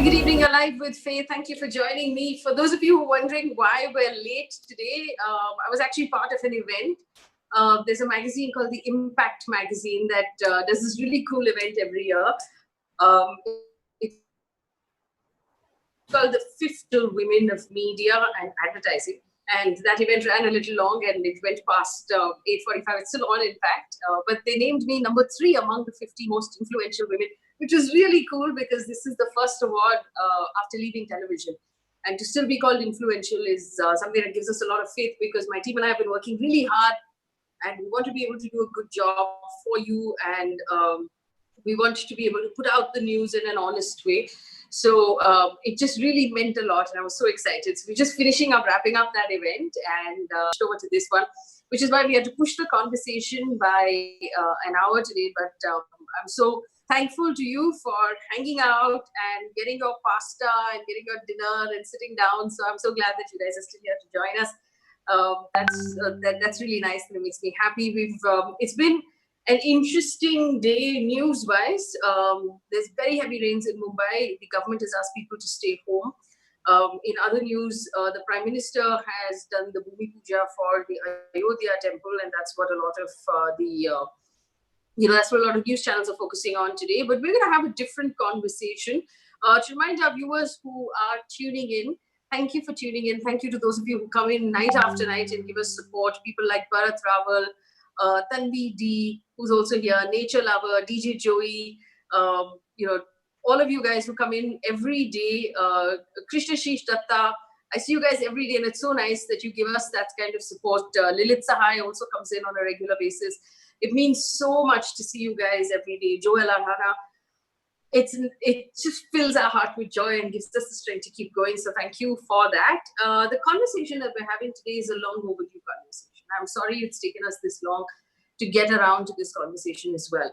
good evening. You're live with Faye. Thank you for joining me. For those of you who are wondering why we're late today, I was actually part of an event. There's a magazine called the Impact magazine that does this really cool event every year. It's called the Fifth Women of Media and Advertising. And that event ran a little long and it went past 8:45. It's still on, in fact. But they named me number 3 among the 50 most influential women, which was really cool because this is the first award after leaving television. And to still be called influential is something that gives us a lot of faith, because my team and I have been working really hard and we want to be able to do a good job for you. And we want to be able to put out the news in an honest way. So it just really meant a lot, and I was so excited. So we're just wrapping up that event, and over to this one, which is why we had to push the conversation by an hour today. But I'm so thankful to you for hanging out and getting your pasta and getting your dinner and sitting down. So I'm so glad that you guys are still here to join us. That's really nice, and it makes me happy. It's been an interesting day news-wise. There's very heavy rains in Mumbai. The government has asked people to stay home. In other news, the Prime Minister has done the Bhumi Puja for the Ayodhya temple, and that's what a lot of that's what a lot of news channels are focusing on today. But we're going to have a different conversation. To remind our viewers who are tuning in, thank you for tuning in. Thank you to those of you who come in night after night and give us support. People like Bharat Raval, Tanvi D, who's also here, Nature Lover, DJ Joey, all of you guys who come in every day, Krishna Shish Datta, I see you guys every day, and it's so nice that you give us that kind of support. Lilith Sahai also comes in on a regular basis. It means so much to see you guys every day. Joel Arhana, it just fills our heart with joy and gives us the strength to keep going. So thank you for that. The conversation that we're having today is a long overdue conversation. I'm sorry it's taken us this long to get around to this conversation as well.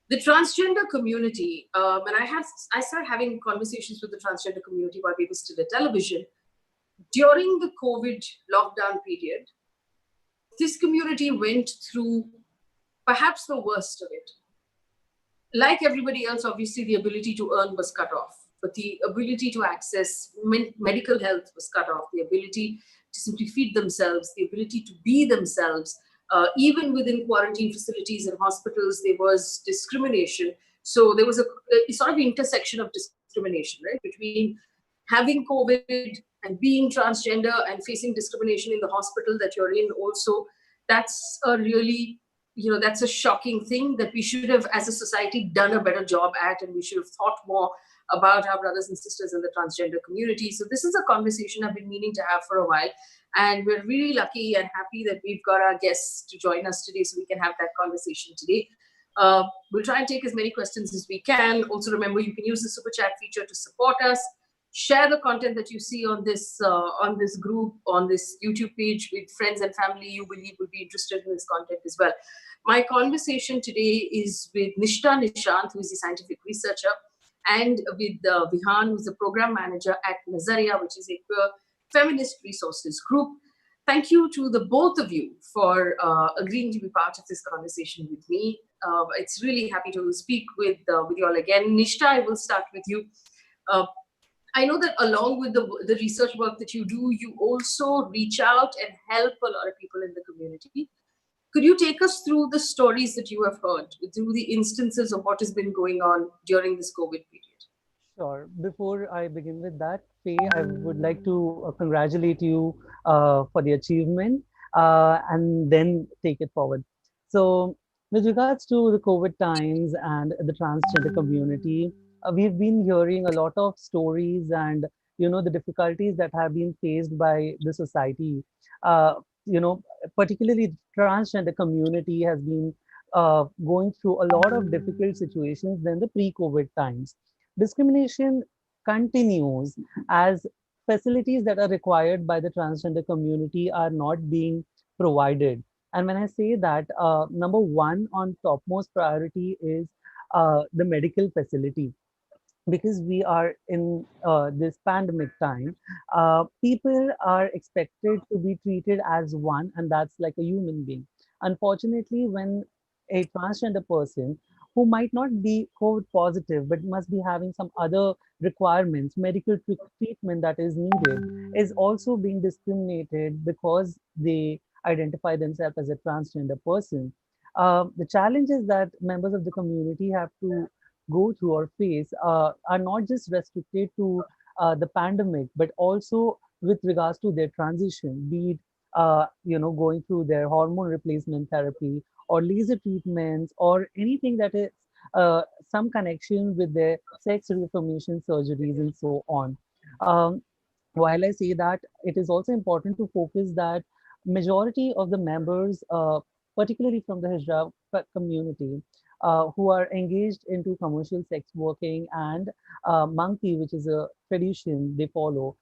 The transgender community, and I started having conversations with the transgender community while we were still at television. During the COVID lockdown period, this community went through perhaps the worst of it. Like everybody else, obviously, the ability to earn was cut off, but the ability to access medical health was cut off, the ability to simply feed themselves, the ability to be themselves. Even within quarantine facilities and hospitals, there was discrimination. So there was a sort of intersection of discrimination, right, between having COVID and being transgender and facing discrimination in the hospital that you're in also. That's a really, that's a shocking thing that we should have, as a society, done a better job at, and we should have thought more about our brothers and sisters in the transgender community. So this is a conversation I've been meaning to have for a while. And we're really lucky and happy that we've got our guests to join us today so we can have that conversation today. We'll try and take as many questions as we can. Also, remember, you can use the super chat feature to support us. Share the content that you see on this group, on this YouTube page, with friends and family you believe will be interested in this content as well. My conversation today is with Nishta Nishant, who is a scientific researcher, and with Vihan, who's the program manager at Nazariya, which is a queer feminist resources group. Thank you to the both of you for agreeing to be part of this conversation with me. It's really happy to speak with you all again. Nishta, I will start with you. I know that along with the research work that you do, you also reach out and help a lot of people in the community. Could you take us through the stories that you have heard, through the instances of what has been going on during this COVID period? Sure. Before I begin with that, Faye, I would like to congratulate you for the achievement and then take it forward. So, with regards to the COVID times and the transgender community, we've been hearing a lot of stories and the difficulties that have been faced by the society. Particularly transgender community has been going through a lot of difficult situations than the pre-COVID times. Discrimination continues as facilities that are required by the transgender community are not being provided. And when I say that, number one on topmost priority is the medical facility. Because we are in this pandemic time, people are expected to be treated as one, and that's like a human being. Unfortunately, when a transgender person who might not be COVID positive but must be having some other requirements, medical treatment that is needed, is also being discriminated because they identify themselves as a transgender person. The challenges that members of the community have to go through or face are not just restricted to the pandemic, but also with regards to their transition, be it going through their hormone replacement therapy or laser treatments or anything that is some connection with their sex reformation surgeries and so on. Um, while I say that, it is also important to focus that majority of the members, particularly from the hijab community, who are engaged into commercial sex working and monkey, which is a tradition they follow,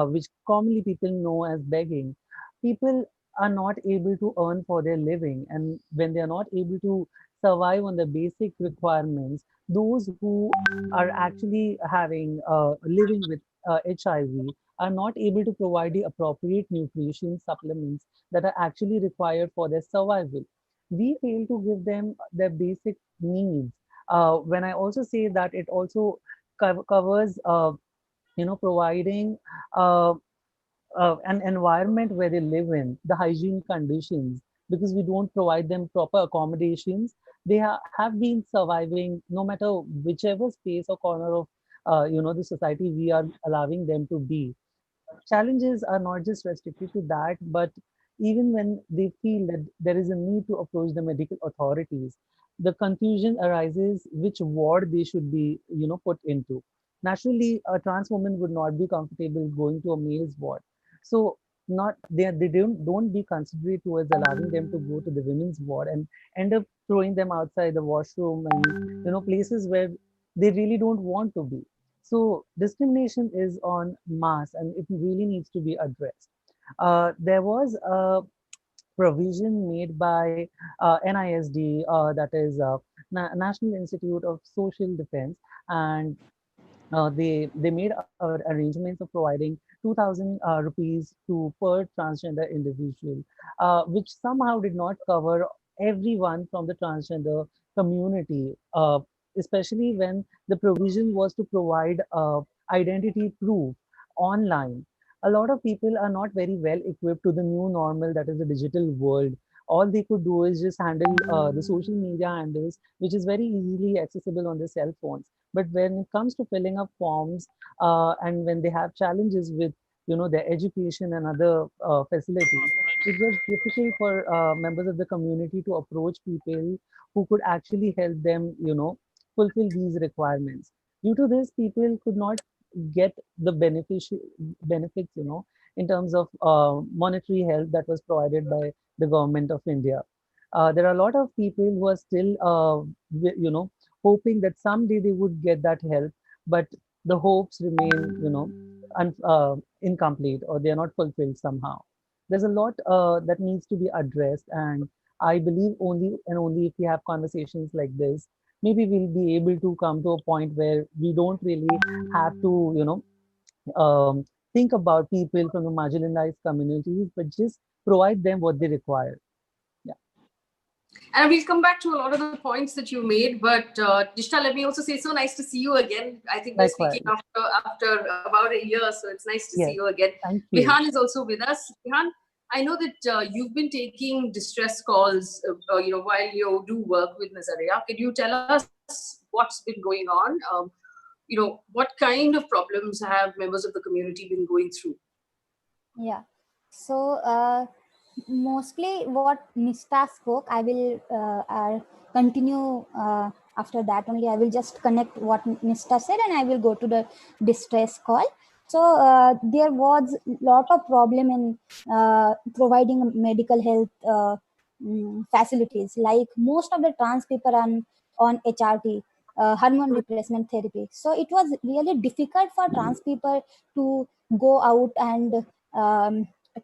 which commonly people know as begging. People are not able to earn for their living, and when they are not able to survive on the basic requirements, those who are actually having living with HIV are not able to provide the appropriate nutrition supplements that are actually required for their survival. We fail to give them their basic needs. When I also say that, it also covers, providing uh, an environment where they live in, the hygiene conditions, because we don't provide them proper accommodations. They have been surviving no matter whichever space or corner of the society we are allowing them to be. Challenges are not just restricted to that, but even when they feel that there is a need to approach the medical authorities, the confusion arises which ward they should be, put into. Naturally, a trans woman would not be comfortable going to a male's ward. So not they don't be considerate towards allowing them to go to the women's ward and end up throwing them outside the washroom and places where they really don't want to be. So discrimination is on mass and it really needs to be addressed. There was a provision made by NISD, that is National Institute of Social Defense, and they made arrangements of providing 2,000 rupees to per transgender individual, which somehow did not cover everyone from the transgender community, especially when the provision was to provide identity proof online. A lot of people are not very well equipped to the new normal that is the digital world. All they could do is just handle the social media handles, which is very easily accessible on their cell phones. But when it comes to filling up forms, and when they have challenges with their education and other facilities, it was difficult for members of the community to approach people who could actually help them fulfill these requirements. Due to this, people could not get the benefits in terms of monetary help that was provided by the government of India. There are a lot of people who are still hoping that someday they would get that help, but the hopes remain, incomplete, or they are not fulfilled somehow. There's a lot that needs to be addressed, and I believe only and only if we have conversations like this, maybe we'll be able to come to a point where we don't really have to, think about people from the marginalized communities, but just provide them what they require. Yeah. And we'll come back to a lot of the points that you made. But Dishta, let me also say, so nice to see you again. I think we're speaking Likewise. after about a year, so it's nice to see Yes. you again. Thank you. Bihan is also with us. Bihan, I know that you've been taking distress calls, while you do work with Nazaria. Could you tell us what's been going on? What kind of problems have members of the community been going through? Yeah. So mostly what Nista spoke, I will continue after that only. I will just connect what Nista said and I will go to the distress call. So there was lot of problem in providing medical health facilities. Like most of the trans people are on HRT, hormone replacement therapy. So it was really difficult for trans people to go out and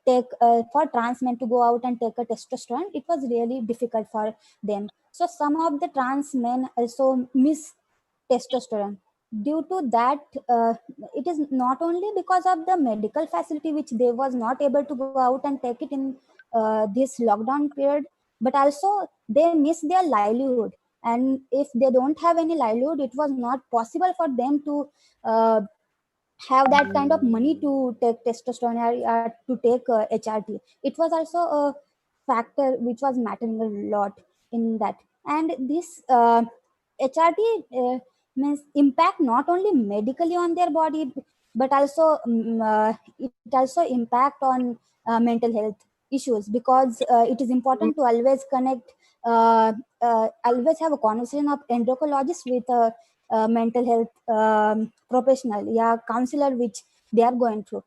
take for trans men to go out and take a testosterone. It was really difficult for them. So some of the trans men also miss testosterone. Due to that, it is not only because of the medical facility which they was not able to go out and take it in this lockdown period, but also they miss their livelihood. and if they don't have any livelihood, it was not possible for them to have that kind of money to take testosterone or to take HRT. It was also a factor which was mattering a lot in that. And this HRT means impact not only medically on their body, but also it also impact on mental health issues, because it is important to always connect, always have a conversation of endocrinologist with a mental health professional, yeah, counselor, which they are going through.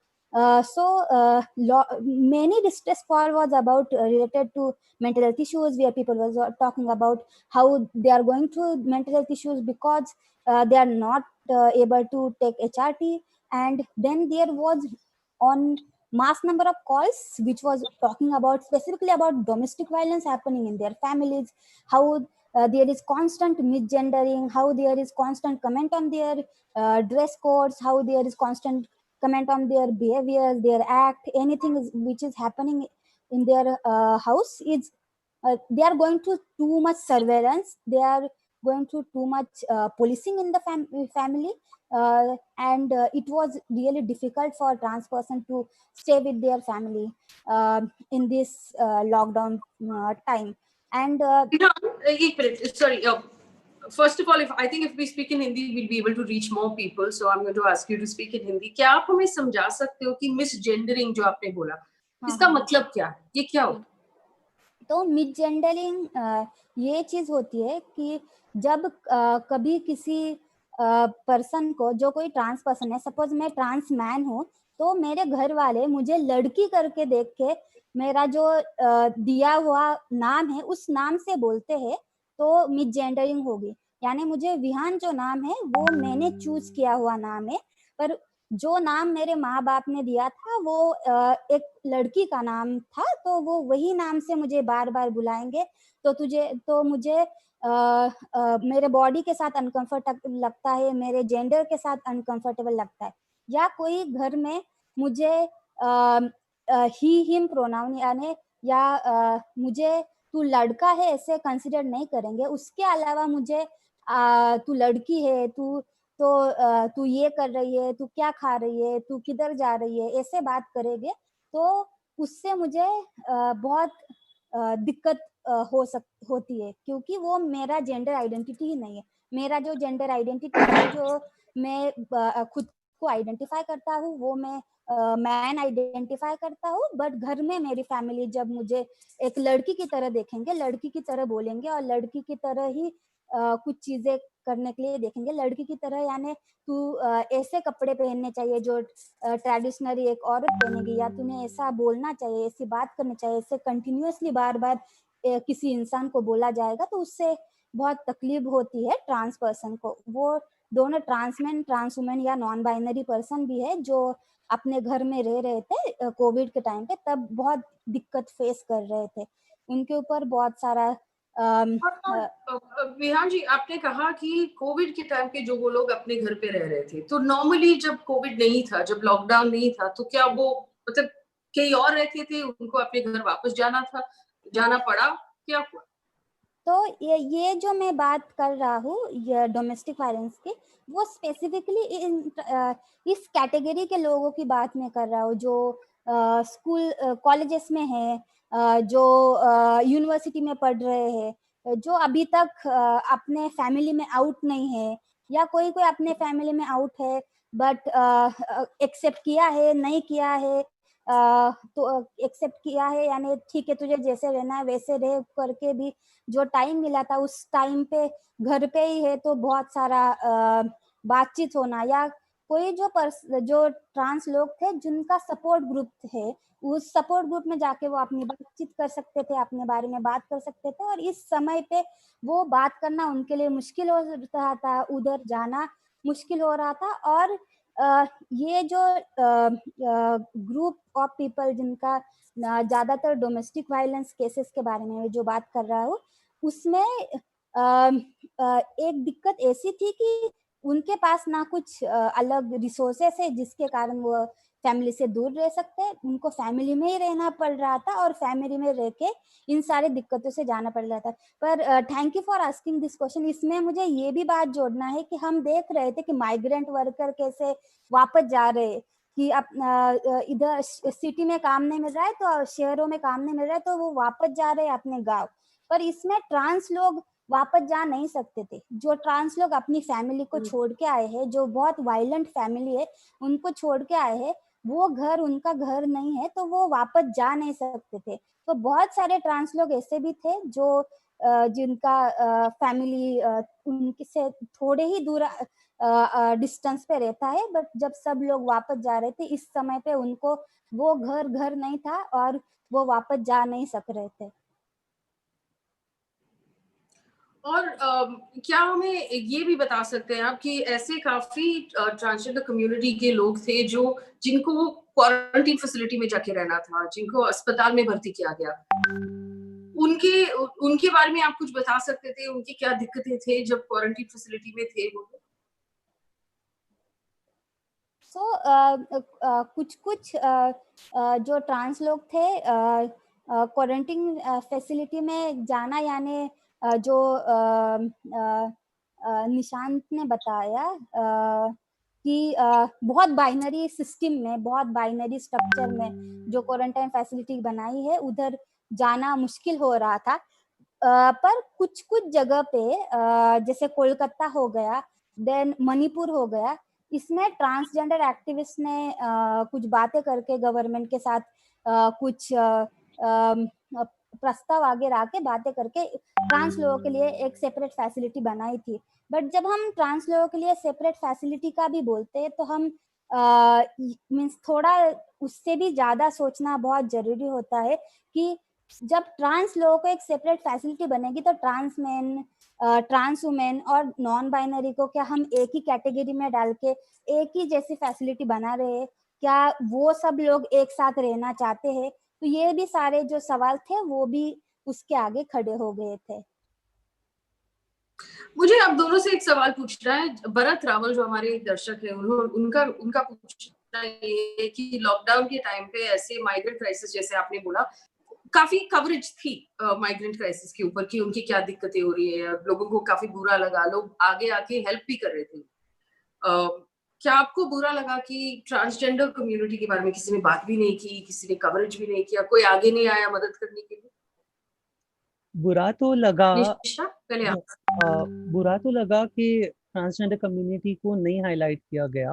Many distress call was about related to mental health issues, where people was talking about how they are going through mental health issues because they are not able to take HRT. And then there was on mass number of calls which was talking about specifically about domestic violence happening in their families, how there is constant misgendering, how there is constant comment on their dress codes, how there is constant comment on their behaviors, their act, anything which is happening in their house is they are going through too much surveillance, they are going through too much policing in the family, and it was really difficult for a trans person to stay with their family in this lockdown time. And एक minute, sorry. First of all, if I think if we speak in Hindi, we'll be able to reach more people. So I'm going to ask you to speak in Hindi. क्या आप हमें समझा सकते हो कि misgendering जो आपने बोला, इसका मतलब क्या है? ये क्या होता है? तो मिसजेंडरिंग ये चीज होती है कि जब कभी किसी पर्सन को, जो कोई ट्रांस पर्सन है, सपोज मैं ट्रांस मैन हूँ, तो मेरे घर वाले मुझे लड़की करके देख के मेरा जो दिया हुआ नाम है उस नाम से बोलते हैं, तो मिसजेंडरिंग होगी। यानी मुझे विहान जो नाम है वो मैंने चूज किया हुआ नाम है, पर जो नाम मेरे माँ बाप ने दिया था वो एक लड़की का नाम था, तो वो वही नाम से मुझे बार बार बुलाएंगे, तो मुझे मेरे बॉडी के साथ अनकंफर्टेबल लगता है, मेरे जेंडर के साथ अनकंफर्टेबल लगता है। या कोई घर में मुझे ही हिम प्रोनाउन यानी या मुझे तू लड़का है ऐसे कंसिडर नहीं करेंगे, उसके अलावा मुझे तू लड़की है, तू ये कर रही है, तू क्या खा रही है, तू किधर जा रही है, ऐसे बात करेंगे, तो उससे मुझे बहुत दिक्कत होती है, क्योंकि वो मेरा जेंडर आइडेंटिटी ही नहीं है। मेरा जो जेंडर आइडेंटिटी है, जो मैं खुद को आइडेंटिफाई करता हूँ, वो मैं मैन आइडेंटिफाई करता हूँ, बट घर में मेरी फैमिली जब मुझे एक लड़की की तरह देखेंगे, लड़की की तरह बोलेंगे और लड़की की तरह ही कुछ चीजें करने के लिए देखेंगे, लड़की की तरह, यानी तू ऐसे कपड़े पहनने चाहिए जो ट्रेडिशनली एक औरत पहनेगी, या तूने ऐसा बोलना चाहिए, ऐसी बात करनी चाहिए, ऐसे कंटिन्यूअसली बार बार किसी इंसान को बोला जाएगा, तो उससे बहुत तकलीफ होती है ट्रांस पर्सन को। वो दोनों ट्रांसमैन, ट्रांस वुमेन या नॉन बाइनरी पर्सन भी है जो अपने घर में रह रहे थे कोविड के टाइम पे, तब बहुत दिक्कत फेस कर रहे थे, उनके ऊपर बहुत सारा विहान जी, आपने कहा कि कोविड के टाइम पे जो वो लोग अपने घर पे रह रहे थे, तो नॉर्मली जब कोविड नहीं था, जब लॉकडाउन नहीं था, तो क्या वो मतलब कहीं और रहते थे, उनको अपने घर वापस जाना पड़ा, क्या हुआ? तो ये जो मैं बात कर रहा हूँ ये डोमेस्टिक वायलेंस की, वो स्पेसिफिकली इस कैटेगरी के लोगों की बात मैं कर रहा हूँ, जो स्कूल कॉलेजेस में है, जो यूनिवर्सिटी में पढ़ रहे हैं, जो अभी तक अपने फैमिली में आउट नहीं है, या कोई कोई अपने फैमिली में आउट है बट एक्सेप्ट किया है, नहीं किया है, तो एक्सेप्ट किया है, यानी ठीक है तुझे जैसे रहना है वैसे रह करके भी जो टाइम मिला था उस टाइम पे घर पे ही है, तो बहुत सारा बातचीत होना, या कोई जो ट्रांस लोग थे जिनका सपोर्ट ग्रुप है, उस सपोर्ट ग्रुप में जाके वो अपनी बातचीत कर सकते थे, अपने बारे में बात कर सकते थे, और इस समय पे वो बात करना उनके लिए मुश्किल हो रहा था, उधर जाना मुश्किल हो रहा था। और ये जो ग्रुप ऑफ पीपल जिनका ज्यादातर डोमेस्टिक वायलेंस केसेस के बारे में जो बात कर रहा हूँ, उसमें एक दिक्कत ऐसी थी कि उनके पास ना कुछ अलग रिसोर्सेस है जिसके कारण वो फैमिली से दूर रह सकते हैं, उनको फैमिली में ही रहना पड़ रहा था और फैमिली में रह के इन सारी दिक्कतों से जाना पड़ रहा था। पर thank you for asking this question. इसमें मुझे ये भी बात जोड़ना है कि हम देख रहे थे कि माइग्रेंट वर्कर कैसे वापस जा रहे हैं, कि इधर सिटी में काम नहीं मिल रहा है तो शहरों में काम नहीं मिल रहा है तो वो वापस जा रहे हैं अपने गांव। पर इसमें ट्रांस लोग वापस जा नहीं सकते थे। जो ट्रांस लोग अपनी फैमिली को छोड़ के आए हैं, जो बहुत वायलेंट फैमिली है उनको छोड़ के आए हैं, वो घर उनका घर नहीं है तो वो वापस जा नहीं सकते थे। तो बहुत सारे ट्रांस लोग ऐसे भी थे जो जिनका फैमिली उनके से थोड़े ही दूर डिस्टेंस पे रहता है, बट जब सब लोग वापस जा रहे थे इस समय पे उनको वो घर नहीं था और वो वापस जा नहीं सक रहे थे। और क्या हमें ये भी बता सकते हैं आप कि ऐसे काफी ट्रांसजेंडर कम्युनिटी के लोग थे जो जिनको क्वारंटीन फैसिलिटी में जाके रहना था, जिनको अस्पताल में भर्ती किया गया, उनके उनके बारे में आप कुछ बता सकते थे? उनकी क्या दिक्कतें थे जब क्वारंटीन फैसिलिटी में थे वो? कुछ जो ट्रांस लोग थे क्वारंटीन फैसिलिटी में जाना, यानी जो निशांत ने बताया कि बहुत बाइनरी सिस्टम में, बहुत बाइनरी स्ट्रक्चर में जो क्वारंटाइन फैसिलिटी बनाई है उधर जाना मुश्किल हो रहा था। पर कुछ जगह पे जैसे कोलकाता हो गया, देन मणिपुर हो गया, इसमें ट्रांसजेंडर एक्टिविस्ट ने कुछ बातें करके गवर्नमेंट के साथ कुछ प्रस्ताव आगे रख के बातें करके ट्रांस लोगों के लिए एक सेपरेट फैसिलिटी बनाई थी। बट जब हम ट्रांस लोगों के लिए सेपरेट फैसिलिटी का भी बोलते हैं तो हम मीन्स थोड़ा उससे भी ज़्यादा सोचना बहुत ज़रूरी होता है कि जब ट्रांस लोगों को एक सेपरेट फैसिलिटी बनेगी तो ट्रांस मैन, ट्रांस वुमेन और नॉन बाइनरी को क्या हम एक ही कैटेगरी में डाल के एक ही जैसी फैसिलिटी बना रहे हैं? क्या वो सब लोग एक साथ रहना चाहते हैं? तो ये भी सारे जो सवाल थे वो भी उसके आगे खड़े हो गए थे। मुझे आप दोनों से एक सवाल पूछना है। भरत रावल जो हमारे दर्शक हैं, उनका उनका पूछना ये है कि लॉकडाउन के टाइम पे ऐसे माइग्रेंट क्राइसिस जैसे आपने बोला, काफी कवरेज थी माइग्रेंट क्राइसिस के ऊपर कि उनकी क्या दिक्कतें हो रही है, लोगों को काफी बुरा लगा, लोग आगे आके हेल्प भी कर रहे थे। क्या आपको बुरा लगा कि ट्रांसजेंडर कम्युनिटी के बारे में किसी ने बात भी नहीं की, किसी ने कवरेज भी नहीं किया, कोई आगे नहीं आया मदद करने के लिए? बुरा तो लगा। निशा, पहले आप। बुरा तो लगा कि ट्रांसजेंडर कम्युनिटी को नहीं हाईलाइट किया गया।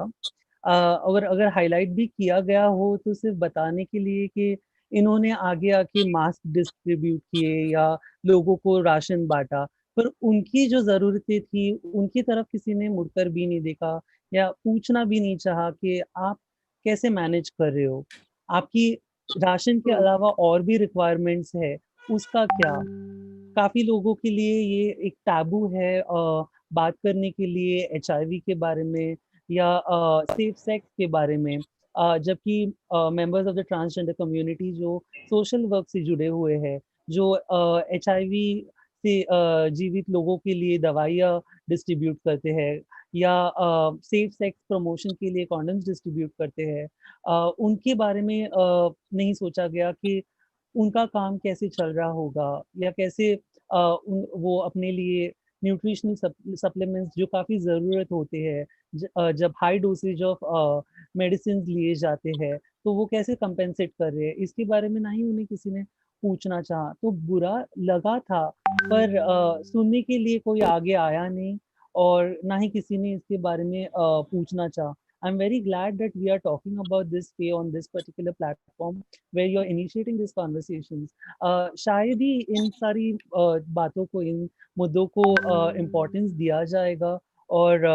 अगर अगर हाईलाइट भी किया गया हो तो सिर्फ बताने के लिए कि इन्होंने आगे आके मास्क डिस्ट्रीब्यूट किए या लोगों को राशन बांटा, पर उनकी जो ज़रूरतें थी उनकी तरफ किसी ने मुड़कर भी नहीं देखा या पूछना भी नहीं चाहा कि आप कैसे मैनेज कर रहे हो, आपकी राशन के अलावा और भी रिक्वायरमेंट्स है, उसका क्या? काफ़ी लोगों के लिए ये एक टैबू है बात करने के लिए एचआईवी के बारे में या सेफ सेक्स के बारे में। जबकि members of the transgender community जो सोशल वर्क से जुड़े हुए हैं, जो एचआईवी से जीवित लोगों के लिए दवाइयाँ डिस्ट्रीब्यूट करते हैं या सेफ सेक्स प्रमोशन के लिए कॉन्डम्स डिस्ट्रीब्यूट करते हैं, उनके बारे में नहीं सोचा गया कि उनका काम कैसे चल रहा होगा या कैसे वो अपने लिए न्यूट्रिशनल सप्लीमेंट्स जो काफ़ी ज़रूरत होते हैं, जब हाई डोसेज ऑफ मेडिसिन लिए जाते हैं तो वो कैसे कंपेंसेट कर रहे हैं, इसके बारे में ना ही उन्हें किसी ने पूछना चाहा। तो बुरा लगा था, पर सुनने के लिए कोई आगे आया नहीं और ना ही किसी ने इसके बारे में पूछना चाहा। I'm very glad that we are talking about this Faye on this particular platform where you're initiating these conversations. शायद ही इन सारी बातों को, इन मुद्दों को इम्पोर्टेंस दिया जाएगा और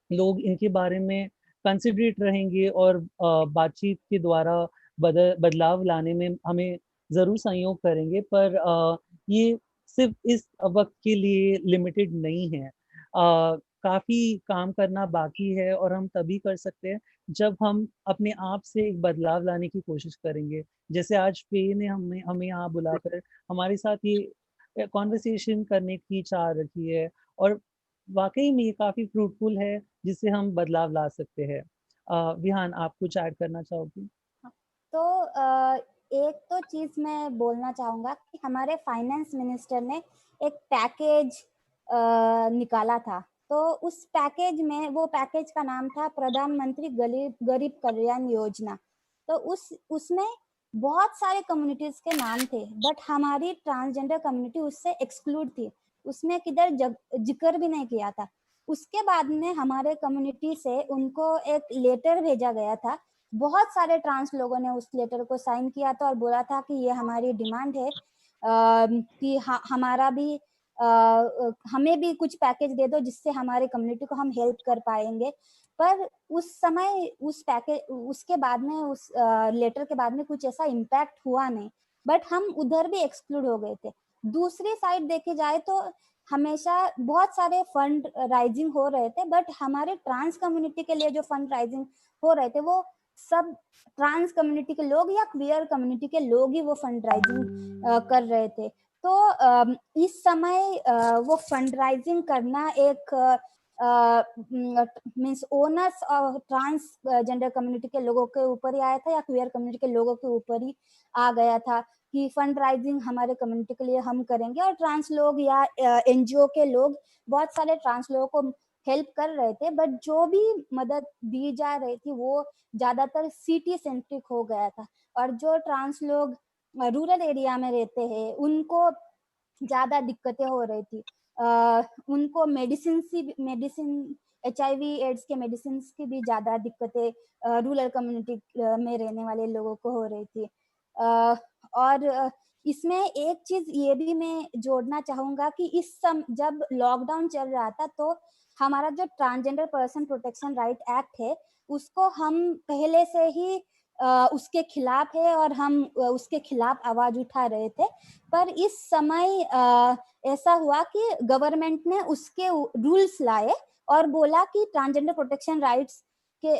लोग इनके बारे में कंसिडरेट रहेंगे और बातचीत के द्वारा बदलाव लाने में हमें ज़रूर सहयोग करेंगे, पर ये सिर्फ इस वक्त के लिए लिमिटेड नहीं है। काफ़ी काम करना बाकी है और हम तभी कर सकते हैं जब हम अपने आप से एक बदलाव लाने की कोशिश करेंगे। जैसे आज फे ने हमें हमें यहाँ बुलाकर हमारे साथ ये कॉन्वर्सेशन करने की चाह रखी है और वाकई में ये काफ़ी फ्रूटफुल है जिससे हम बदलाव ला सकते हैं। विहान, आप कुछ ऐड करना चाहोगी? तो एक तो चीज मैं बोलना चाहूंगा कि हमारे फाइनेंस मिनिस्टर ने एक पैकेज निकाला था। तो उस पैकेज में, वो पैकेज का नाम था प्रधानमंत्री गरीब गरीब कल्याण योजना। तो उसमें बहुत सारे कम्युनिटीज के नाम थे, बट हमारी ट्रांसजेंडर कम्युनिटी उससे एक्सक्लूड थी। उसमें किधर जिक्र भी नहीं किया था। उसके बाद में हमारे कम्युनिटी से उनको एक लेटर भेजा गया था। बहुत सारे ट्रांस लोगों ने उस लेटर को साइन किया था और बोला था कि ये हमारी डिमांड है कि हमारा भी हमें भी कुछ पैकेज दे दो जिससे हमारे कम्युनिटी को हम हेल्प कर पाएंगे। पर उस समय उस पैकेज उसके बाद में, उस लेटर के बाद में कुछ ऐसा इम्पैक्ट हुआ नहीं, बट हम उधर भी एक्सक्लूड हो गए थे। दूसरी साइड देखे जाए तो हमेशा बहुत सारे फंड राइजिंग हो रहे थे, बट हमारे ट्रांस कम्युनिटी के लिए जो फंड राइजिंग हो रहे थे वो सब ट्रांस कम्युनिटी के लोग या क्वियर कम्युनिटी के लोग ही वो फंड राइजिंग कर रहे थे। तो इस समय वो फंड राइजिंग करना एक मीन्स ओनर्स और ट्रांस जेंडर कम्युनिटी के लोगों के ऊपर ही आया था या क्वियर कम्युनिटी के लोगों के ऊपर ही आ गया था कि फंड राइजिंग हमारे कम्युनिटी के लिए हम करेंगे। और ट्रांस लोग या एनजीओ के लोग बहुत सारे ट्रांस लोगों को हेल्प कर रहे थे, बट जो भी मदद दी जा रही थी वो ज्यादातर सिटी सेंट्रिक हो गया था। और जो ट्रांस लोग रूरल एरिया में रहते हैं उनको ज्यादा दिक्कतें हो रही थी। उनको मेडिसिन HIV एड्स के मेडिसिन की भी ज्यादा दिक्कतें रूरल कम्युनिटी में रहने वाले लोगों को हो रही थी। और इसमें एक चीज ये भी मैं जोड़ना चाहूंगा कि जब लॉकडाउन चल रहा था तो हमारा जो transgender person protection right act है उसको हम पहले से ही उसके खिलाफ है और हम उसके खिलाफ आवाज उठा रहे थे। पर इस समय ऐसा हुआ कि गवर्नमेंट ने उसके रूल्स लाए और बोला कि ट्रांसजेंडर प्रोटेक्शन राइट्स के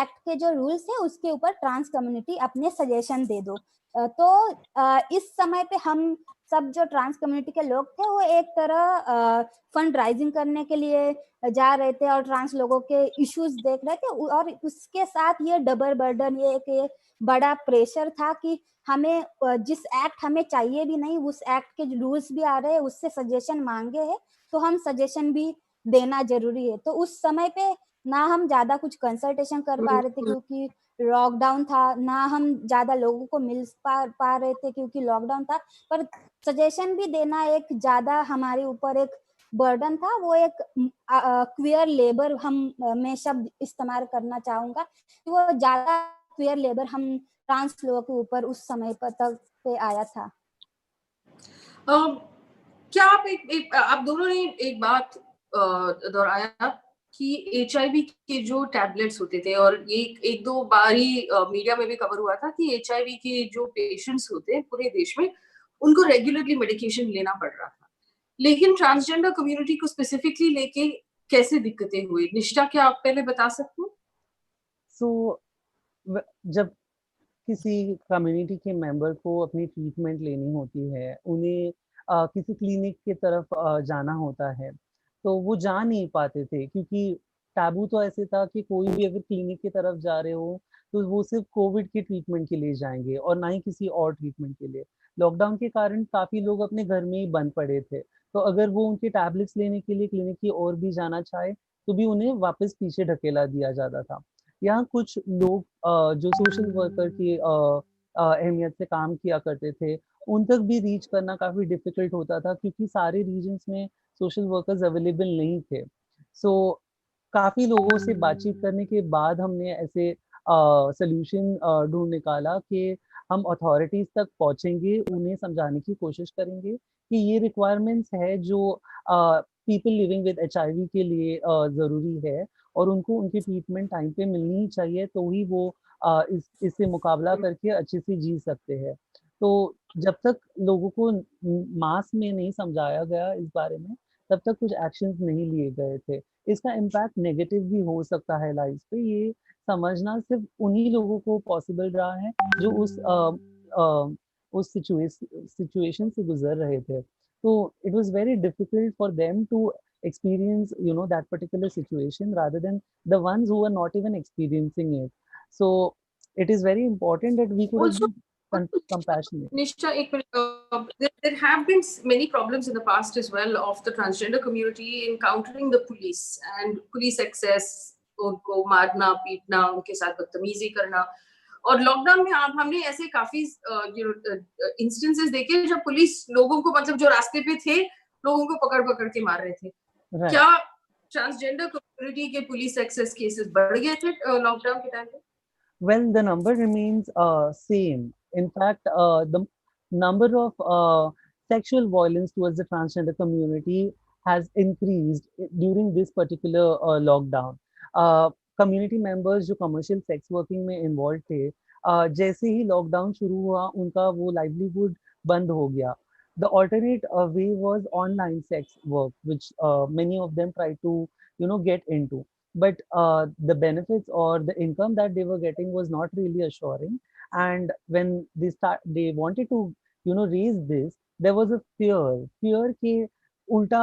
एक्ट के जो रूल्स है उसके ऊपर ट्रांस कम्युनिटी अपने सजेशन दे दो। तो इस समय पे हम सब जो ट्रांस कम्युनिटी के लोग थे वो एक तरह फंड राइजिंग करने के लिए जा रहे थे और ट्रांस लोगों के इश्यूज देख रहे थे। और उसके साथ ये डबल बर्डन, ये एक बड़ा प्रेशर था कि हमें जिस एक्ट हमें चाहिए भी नहीं उस एक्ट के रूल्स भी आ रहे हैं, उससे सजेशन मांगे हैं, तो हम सजेशन भी देना जरूरी है। तो उस समय पे ना हम ज्यादा कुछ कंसल्टेशन कर पा रहे थे क्योंकि लॉकडाउन था, ना हम ज्यादा लोगों को मिल पा रहे थे क्योंकि लॉकडाउन था। पर सजेशन भी देना एक ज्यादा हमारे ऊपर एक बर्डन था। वो एक क्वियर लेबर, मैं शब्द इस्तेमाल करना चाहूंगा कि वो ज्यादा क्वियर लेबर हम ट्रांस लोगों के ऊपर उस समय पर तक पे आया था। क्या आप दोनों ने एक बात दोहराया कि HIV के जो टैबलेट्स होते थे, और ये एक दो बार ही मीडिया में भी कवर हुआ था कि HIV के जो पेशेंट्स होते हैं पूरे देश में उनको रेगुलरली मेडिकेशन लेना पड़ रहा था। लेकिन ट्रांसजेंडर कम्युनिटी को स्पेसिफिकली लेके कैसे दिक्कतें हुई, निष्ठा क्या आप पहले बता सकते हो? सो जब किसी कम्युनिटी के मेंबर को अपनी ट्रीटमेंट लेनी होती है, उन्हें किसी क्लिनिक की तरफ जाना होता है, तो वो जा नहीं पाते थे क्योंकि टैबू तो ऐसे था कि कोई भी अगर क्लिनिक की तरफ जा रहे हो तो वो सिर्फ कोविड के ट्रीटमेंट के लिए जाएंगे और ना ही किसी और ट्रीटमेंट के लिए। लॉकडाउन के कारण काफी लोग अपने घर में ही बंद पड़े थे, तो अगर वो उनके टैबलेट्स लेने के लिए क्लिनिक की ओर भी जाना चाहे तो भी उन्हें वापस पीछे ढकेला दिया जाता था। यहाँ कुछ लोग जो सोशल वर्कर की अहमियत से काम किया करते थे, उन तक भी रीच करना काफ़ी डिफ़िकल्ट होता था क्योंकि सारे रीजन्स में सोशल वर्कर्स अवेलेबल नहीं थे। सो काफ़ी लोगों से बातचीत करने के बाद हमने ऐसे सॉल्यूशन ढूँढ निकाला कि हम अथॉरिटीज़ तक पहुँचेंगे, उन्हें समझाने की कोशिश करेंगे कि ये रिक्वायरमेंट्स है जो पीपल लिविंग विद HIV के लिए ज़रूरी है और उनको उनकी ट्रीटमेंट टाइम पे मिलनी ही चाहिए, तो ही वो इससे मुकाबला करके अच्छे से जी सकते हैं। तो जब तक लोगों को मास में नहीं समझाया गया इस बारे में, तब तक कुछ एक्शंस नहीं लिए गए थे। इसका इम्पैक्ट नेगेटिव भी हो सकता है लाइफ पे, ये समझना सिर्फ उन्हीं लोगों को पॉसिबल रहा है जो उस सिचुएशन से गुजर रहे थे। तो it was very difficult for them to experience, that particular situation rather than the ones who are not even experiencing it. So it is very important that we could have Also, been compassionate. Nisha, there have been many problems in the past as well of the transgender community encountering the police and police excess, उनको मारना पीटना, उनके साथ बदतमीजी करना. और lockdown में हमने ऐसे काफी इंस्टेंसेस देखे जब पुलिस लोगों को, मतलब जो रास्ते पे थे, लोगों को पकड़ पकड़ के मार रहे थे. Right. क्या ट्रांसजेंडर कम्युनिटी के पुलिस एक्सेस केसेस बढ़ गए थे लॉकडाउन के टाइम पे? Well, the number remains same. In fact, the number of sexual violence towards the transgender community has increased during this particular lockdown. Community members जो commercial sex working में involved थे, जैसे ही lockdown शुरू हुआ, उनका वो livelihood बंद हो गया. The alternate way was online sex work, which many of them tried to, get into. But the benefits or the income that they were getting was not really assuring. And when they wanted to raise this, there was a fear कि उल्टा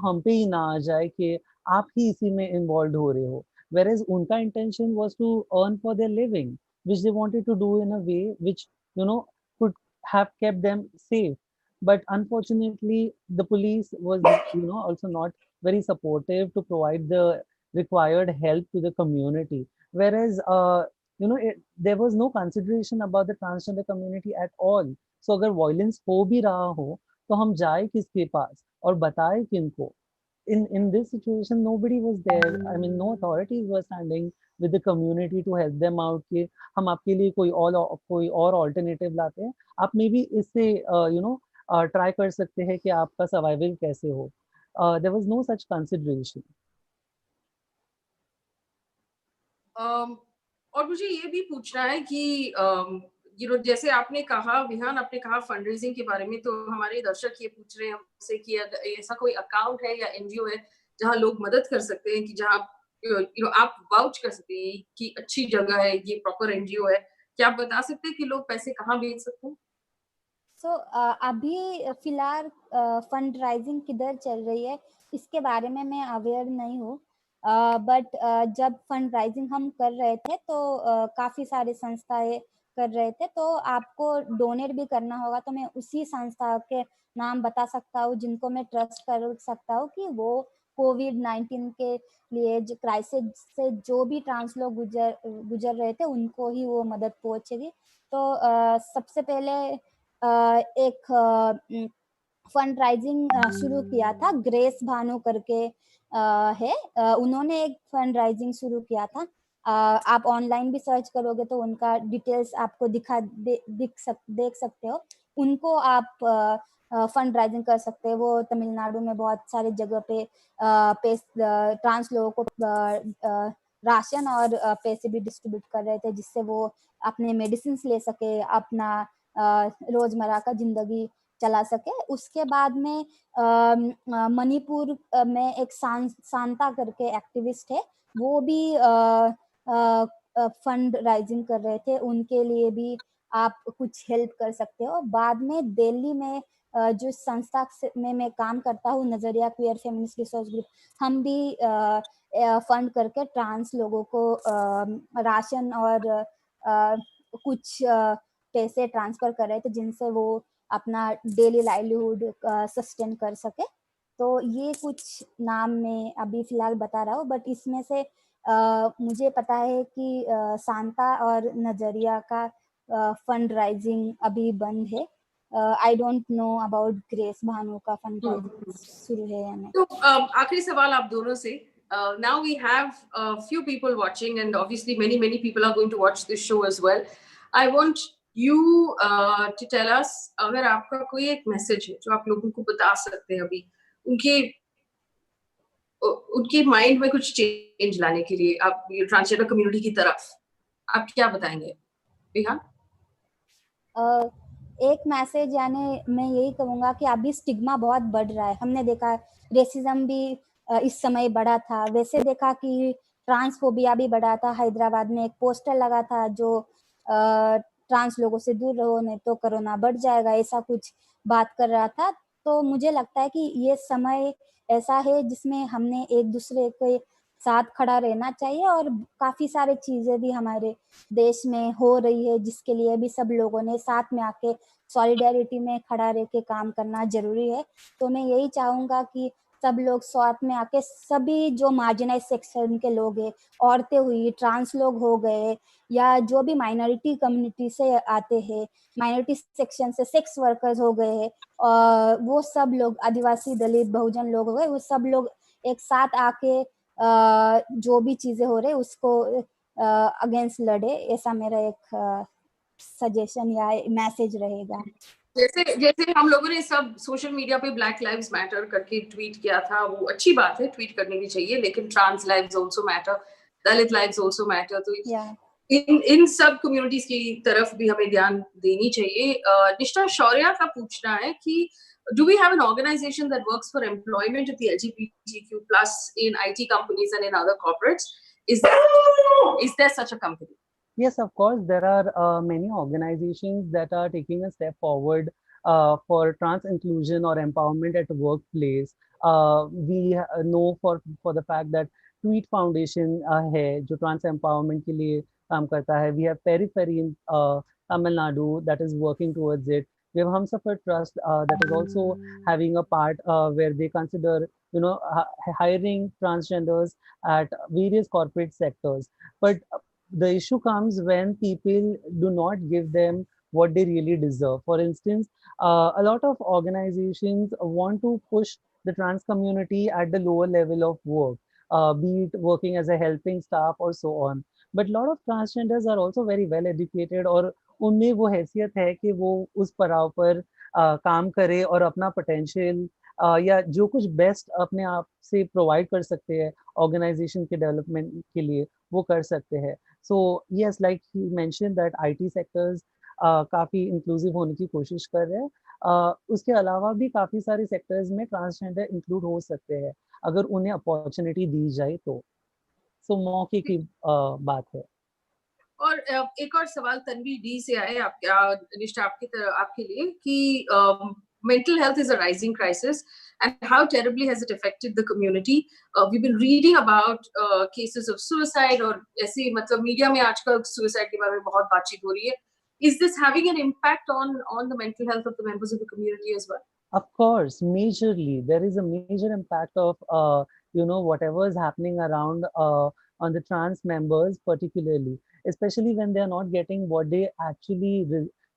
हम पे ही ना आ जाए कि आप ही इसी में involved हो रहे हो. Whereas उनका intention was to earn for their living, which they wanted to do in a way which could have kept them safe. But unfortunately, the police was also not very supportive to provide the required help to the community. Whereas, there was no consideration about the transgender community at all. So अगर violence हो भी रहा हो, तो हम जाए किसके पास और बताए किनको? In this situation, nobody was there. I mean, no authorities were standing with the community to help them out कि हम आपके लिए कोई और alternative लाते हैं. आप maybe इससे try कर सकते हैं कि आपका survival कैसे हो. There was no such consideration. और मुझे ये भी पूछना है कि जैसे आपने कहा, विहान आपने कहा फंड रेजिंग के बारे में, तो हमारे दर्शक ये पूछ रहे हैं हमसे कि ऐसा कोई अकाउंट है या एनजीओ है जहां लोग मदद कर सकते हैं, कि जहां आप वाउच कर सकते हैं कि अच्छी जगह है, ये प्रॉपर एनजीओ है. क्या आप बता सकते हैं कि लोग पैसे कहाँ भेज सकते हैं? सो अभी फिलहाल फंड राइजिंग किधर चल रही है इसके बारे में मैं अवेयर नहीं हूँ, बट जब फंड राइजिंग हम कर रहे थे तो काफ़ी सारी संस्थाएं कर रहे थे, तो आपको डोनेट भी करना होगा. तो मैं उसी संस्था के नाम बता सकता हूँ जिनको मैं ट्रस्ट कर सकता हूँ कि वो कोविड-19 के लिए जो क्राइसिस से जो भी ट्रांस लोग गुजर रहे थे उनको ही वो मदद पहुंचेगी. तो सबसे पहले एक फंड राइजिंग शुरू किया था, ग्रेस भानु करके है, उन्होंने एक फंड राइजिंग शुरू किया था. आप ऑनलाइन भी सर्च करोगे तो उनका डिटेल्स आपको देख सकते हो. उनको आप फंड राइजिंग कर सकते हैं. वो तमिलनाडु में बहुत सारे जगह पे ट्रांस लोगों को राशन और पैसे भी डिस्ट्रीब्यूट कर रहे थे, जिससे वो अपने मेडिसिन ले सके, अपना रोजमर्रा का जिंदगी चला सके. उसके बाद में मणिपुर में एक सांता करके एक्टिविस्ट है, वो भी फंड राइजिंग कर रहे थे. उनके लिए भी आप कुछ हेल्प कर सकते हो. बाद में दिल्ली में जो संस्था में मैं काम करता हूँ, नजरिया क्वियर फेमिनिस्ट रिसोर्स ग्रुप, हम भी फंड करके ट्रांस लोगों को राशन और कुछ पैसे ट्रांसफर कर रहे थे, जिनसे वो अपना डेली लाइवलीहुड सस्टेन कर सके. तो ये कुछ नाम मैं अभी फिलहाल बता रहा हूँ, बट इसमें से मुझे पता है कि सांता और नजरिया का फंड राइजिंग अभी बंद है. I don't know about grace Bhanu का फंड राइजिंग शुरू है या नहीं. तो आखिरी सवाल आप दोनों से. Now we have a few people watching, and obviously many people are going to watch this show as well. I want you to tell us, अगर आपका कोई एक मैसेज है जो आप लोगों को बता सकते हैं अभी उनके माइंड में कुछ चेंज लाने के लिए, आप ट्रांसजेंडर कम्युनिटी की तरफ आप क्या बताएंगे? विहान? एक मैसेज यानी मैं यही कहूँगा कि अभी स्टिग्मा बहुत बढ़ रहा है. हमने देखा रेसिज्म भी इस समय बढ़ा था. वैसे देखा कि ट्रांसफोबिया भी बढ़ा था. हैदराबाद में एक पोस्टर लगा था जो ट्रांस लोगों से दूर रहो नहीं तो कोरोना बढ़ जाएगा, ऐसा कुछ बात कर रहा था. तो मुझे लगता है कि ये समय ऐसा है जिसमें हमने एक दूसरे के साथ खड़ा रहना चाहिए, और काफ़ी सारी चीज़ें भी हमारे देश में हो रही है जिसके लिए भी सब लोगों ने साथ में आके सॉलिडेरिटी में खड़ा रह के काम करना ज़रूरी है। तो मैं यही चाहूँगा कि सब लोग साथ में आके, सभी जो मार्जिनाइज सेक्शन के लोग हैं, औरतें हुई, ट्रांस लोग हो गए, या जो भी माइनॉरिटी कम्युनिटी से आते हैं, माइनॉरिटी सेक्शन से सेक्स वर्कर्स हो गए हैं, वो सब लोग, आदिवासी, दलित, बहुजन लोग हो गए, वो सब लोग एक साथ आके जो भी चीज़ें हो रही उसको अगेंस्ट लड़े। ऐसा मेरा एक सजेशन या मैसेज रहेगा। जैसे जैसे हम लोगों ने सब सोशल मीडिया पे ब्लैक लाइव्स मैटर करके ट्वीट किया था, वो अच्छी बात है, ट्वीट करनी भी चाहिए, लेकिन ट्रांस लाइव्स आल्सो मैटर, दलित लाइव्स आल्सो मैटर। तो या इन सब कम्युनिटीज की तरफ भी हमें ध्यान देनी चाहिए। निष्ठा, शौर्या का पूछना है कि do we have an organization that works for employment of the LGBTQ plus in IT companies and in other corporates? Is there such a company? Yes, of course, there are many organizations that are taking a step forward for trans inclusion or empowerment at workplace. We know for the fact that Tweet Foundation है जो trans empowerment के लिए काम करता है. We have Periphery in Tamil Nadu that is working towards it. We have Humsafar Trust that is also having a part where they consider, hiring transgenders at various corporate sectors. But the issue comes when people do not give them what they really deserve. For instance, a lot of organizations want to push the trans community at the lower level of work, be it working as a helping staff or so on. But a lot of transgenders are also very well educated, और उनमें वो हैसियत है कि वो उस पड़ाव पर काम करे और अपना पोटेंशियल या जो कुछ बेस्ट अपने आप से प्रोवाइड कर सकते हैं ऑर्गेनाइजेशन के डेवलपमेंट के लिए, वो कर सकते हैं. So yes, like you mentioned that IT sectors काफ़ी इंक्लूसिव होने की कोशिश कर रहे हैं. उसके अलावा भी काफ़ी सारे सेक्टर्स में ट्रांसजेंडर इंक्लूड हो सकते हैं अगर उन्हें अपॉर्चुनिटी दी जाए तो. सो मौके की बात है. और एक और सवाल तन्वी डी से आए निष्ठा आपके लिए कि mental health is a rising crisis, and how terribly has it affected the community? We've been reading about cases of suicide, और ऐसे मतलब मीडिया में आजकल suicide के बारे में बहुत बातचीत हो रही है. Is this having an impact on the mental health of the members of the community as well? Of course, majorly there is a major impact of whatever is happening around on the trans members, particularly, especially when they are not getting what they actually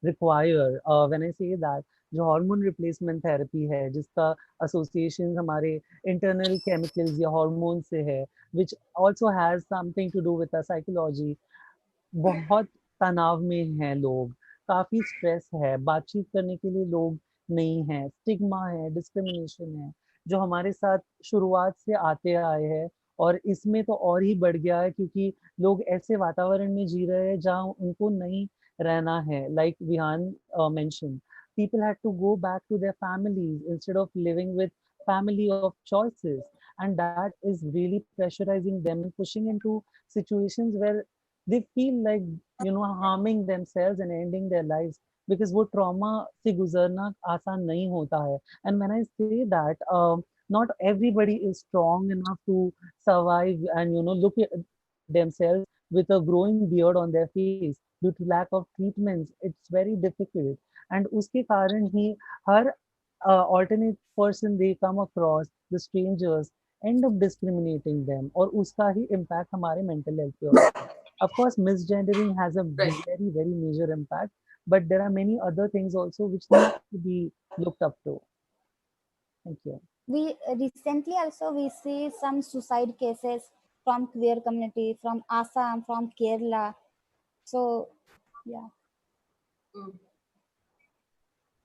require. When I say that, जो hormone replacement therapy है जिसका association हमारे internal chemicals या hormone से है, which also has something to do with psychology. बहुत तनाव में हैं लोग, काफ़ी स्ट्रेस है, बातचीत करने के लिए लोग नहीं हैं, स्टिग्मा है, डिस्क्रिमिनेशन है, जो हमारे साथ शुरुआत से आते आए हैं, और इसमें तो और ही बढ़ गया है क्योंकि लोग ऐसे वातावरण में जी रहे हैं जहाँ उनको नहीं रहना है. Like Vihan mention, people had to go back to their families instead of living with family of choices, and that is really pressurizing them and pushing into situations where they feel like harming themselves and ending their lives, because वो trauma से गुजरना आसान नहीं होता है. And when I say that, not everybody is strong enough to survive and look at themselves with a growing beard on their face due to lack of treatments. It's very difficult, and उसके कारण ही हर alternate person they come across, the strangers, end up discriminating them, और उसका ही impact हमारे mental health पे होता है. Of course, misgendering has a Right. very, very major impact, but there are many other things also which need to be looked up to. Thank you. We recently also we see some suicide cases from queer community, from Assam, from Kerala. So yeah.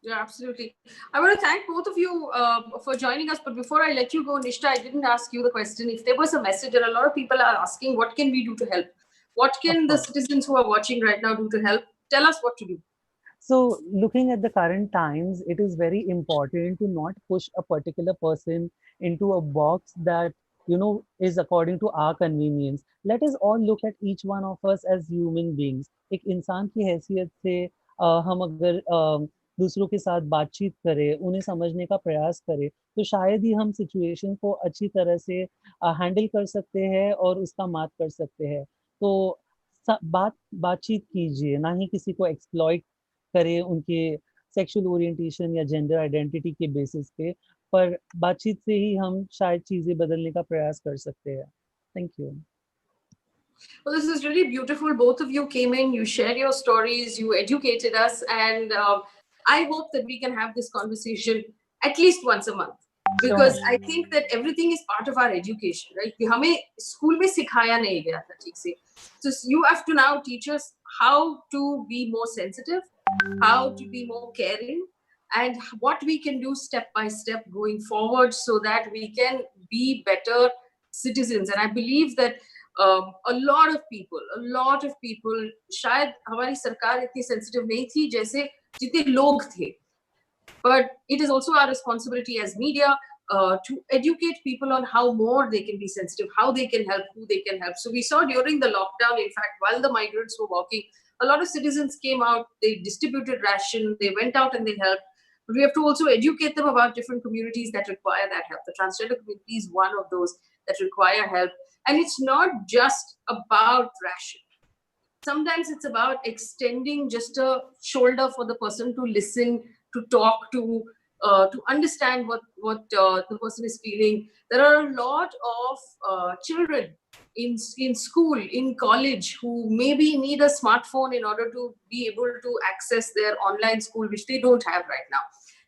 Yeah, absolutely. I want to thank both of you for joining us. But before I let you go, Nishta, I didn't ask you the question. If there was a message, and a lot of people are asking, what can we do to help? What can the citizens who are watching right now do to help? Tell us what to do. So, looking at the current times, it is very important to not push a particular person into a box that is according to our convenience. Let us all look at each one of us as human beings. एक इंसान की हैसियत से हम अगर दूसरों के साथ बातचीत करे, उन्हें समझने का प्रयास करे, तो शायद ही हम सिचुएशन को अच्छी तरह से हैंडल कर सकते हैं और उसका मात कर सकते हैं। तो बातचीत कीजिए, ना ही किसी को एक्सप्लॉइट करे उनके सेक्सुअल ओरिएंटेशन या जेंडर आइडेंटिटी के बेसिस पे, पर बातचीत से ही हम शायद चीजें बदलने का प्रयास कर सकते हैं। Thank you. Well, this is really beautiful. Both of you came in, you shared your stories, you educated us, and I hope that we can have this conversation at least once a month. Because Sure. I think that everything is part of our education, right? हमें school में सिखाया नहीं गया था ठीक से. So you have to now teach us how to be more sensitive, how to be more caring, and what we can do step by step going forward so that we can be better citizens. And I believe that a lot of people शायद हमारी सरकार इतनी sensitive नहीं थी जैसे जितने लोग थे. But it is also our responsibility as media to educate people on how more they can be sensitive, how they can help, who they can help. So we saw during the lockdown, in fact, while the migrants were walking, a lot of citizens came out, they distributed ration, they went out and they helped. But we have to also educate them about different communities that require that help. The transgender community is one of those that require help. And it's not just about ration. Sometimes it's about extending just a shoulder for the person to listen, to talk to understand what the person is feeling. There are a lot of children in school, in college, who maybe need a smartphone in order to be able to access their online school, which they don't have right now.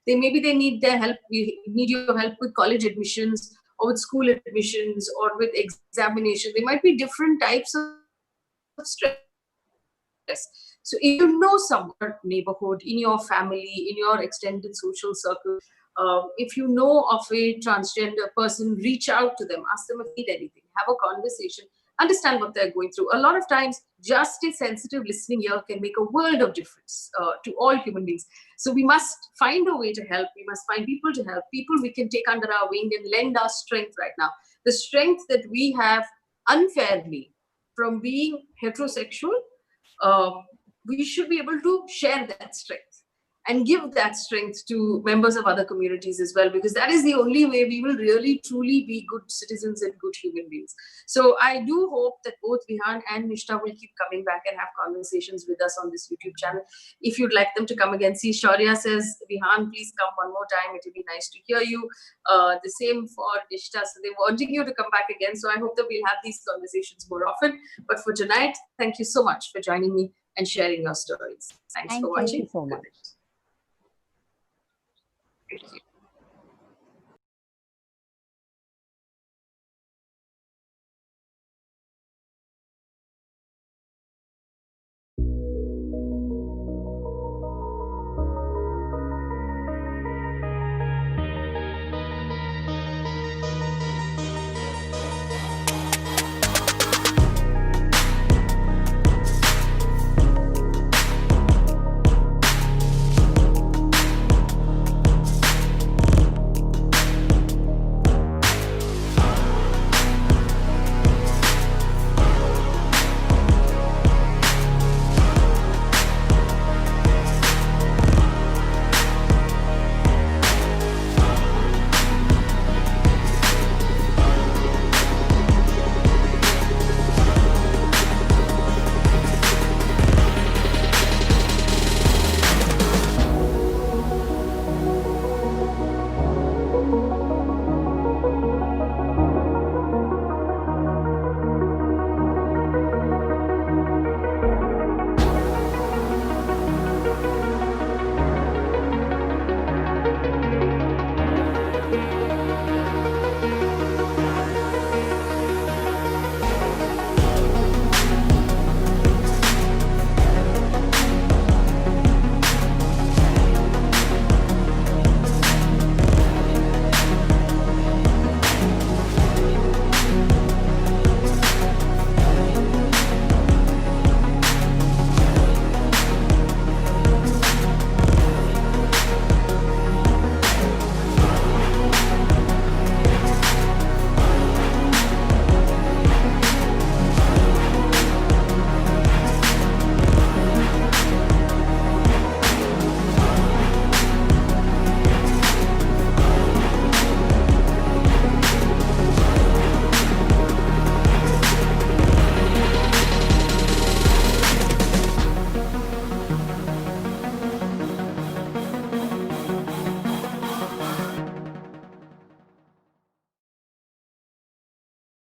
Maybe they need their help. We need your help with college admissions or with school admissions or with examination. There might be different types of stress. So if you know someone, neighborhood, in your family, in your extended social circle, if you know of a transgender person, reach out to them, ask them if they need anything, have a conversation, understand what they're going through. A lot of times, just a sensitive listening ear can make a world of difference to all human beings. So we must find a way to help. We must find people to help, people we can take under our wing and lend our strength right now. The strength that we have unfairly from being heterosexual, we should be able to share that strength and give that strength to members of other communities as well, because that is the only way we will really truly be good citizens and good human beings. So I do hope that both Vihan and Nishta will keep coming back and have conversations with us on this YouTube channel. If you'd like them to come again, see, Shaurya says, Vihan, please come one more time. It will be nice to hear you. The same for Nishta. So they're wanting you to come back again. So I hope that we'll have these conversations more often. But for tonight, thank you so much for joining me and sharing your stories. Thanks for watching. Thank you so much. Thank you.